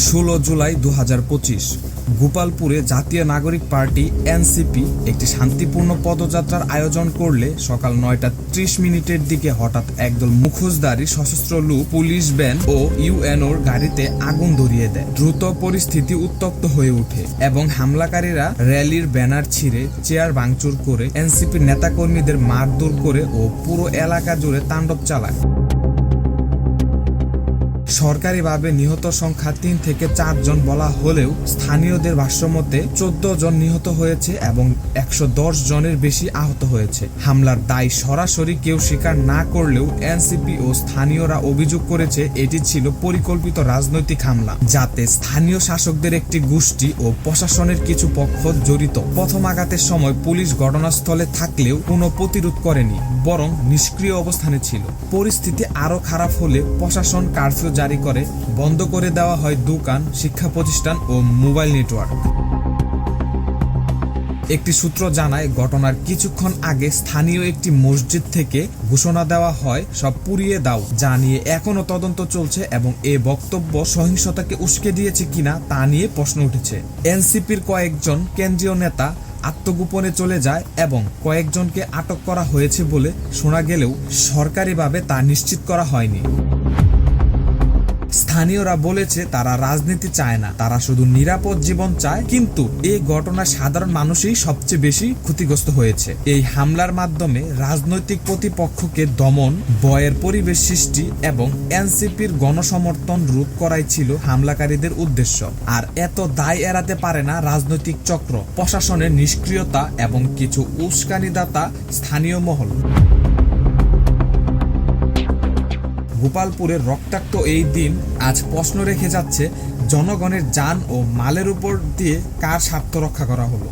16 জুলাই 2025 গোপালপুরে জাতীয় নাগরিক party NCP একটি শান্তিপূর্ণ পদযাত্রার আয়োজন করলে সকাল 9:30 দিকে হঠাৎ একদল মুখোশধারী সশস্ত্র লোক পুলিশ ভ্যান ও ইউএনওর গাড়িতে আগুন ধরিয়ে দেয়। দ্রুত পরিস্থিতি উত্তপ্ত হয়ে ওঠে এবং হামলাকারীরা র্যালির ব্যানার ছিঁড়ে চেয়ার ভাঙচুর করে এনসিপির নেতাকর্মীদের মারধর করে ও পুরো এলাকা জুড়ে তাণ্ডব চালায়। সরকারিভাবে নিহত সংখ্যা 3 থেকে 4 জন বলা হলেও স্থানীয়দের ভাষ্যমতে 14 জন নিহত হয়েছে এবং 110 জনের বেশি আহত হয়েছে। হামলার দায় সরাসরি কেউ স্বীকার না করলেও এনসিপি ও স্থানীয়রা অভিযোগ করেছে এটি ছিল পরিকল্পিত রাজনৈতিক হামলা, যাতে স্থানীয় শাসকদের একটি গোষ্ঠী ও প্রশাসনের কিছু পক্ষ জড়িত। প্রথম আঘাতের সময় পুলিশ ঘটনাস্থলে থাকলেও কোনো প্রতিরোধ করেনি, বরং নিষ্ক্রিয় অবস্থানে ছিল। পরিস্থিতি আরও খারাপ হলে প্রশাসন কারফিউ জারি করে বন্ধ করে দেওয়া হয় দোকান, শিক্ষা প্রতিষ্ঠান ও মোবাইল নেটওয়ার্ক। একটি সূত্র জানায়, ঘটনার কিছুক্ষণ আগে স্থানীয় একটি মসজিদ থেকে ঘোষণা দেওয়া হয় সব পুড়িয়ে দাও, যা নিয়ে এখনো তদন্ত চলছে এবং এ বক্তব্য সহিংসতাকে উস্কে দিয়েছে কিনা তা নিয়ে প্রশ্ন উঠেছে। এনসিপির কয়েকজন কেন্দ্রীয় নেতা আত্মগোপনে চলে যায় এবং কয়েকজনকে আটক করা হয়েছে বলে শোনা গেলেও সরকারিভাবে তা নিশ্চিত করা হয়নি। স্থানীয়রা বলেছে তারা রাজনীতি চায় না, তারা শুধু নিরাপদ জীবন চায়। কিন্তু এই ঘটনায় সাধারণ মানুষই সবচেয়ে বেশি ক্ষতিগ্রস্ত হয়েছে। এই হামলার মাধ্যমে রাজনৈতিক প্রতিপক্ষকে দমন, ভয়ের পরিবেশ সৃষ্টি এবং এনসিপির গণসমর্থন রোধ করাই ছিল হামলাকারীদের উদ্দেশ্য। আর এত দায় এড়াতে পারে না রাজনৈতিক চক্র, প্রশাসনের নিষ্ক্রিয়তা এবং কিছু উস্কানিদাতা স্থানীয় মহল। গোপালপুরের রক্তাক্ত এই দিন আজ প্রশ্ন রেখে যাচ্ছে, জনগণের জান ও মালের উপর দিয়ে কার স্বার্থ রক্ষা করা হলো।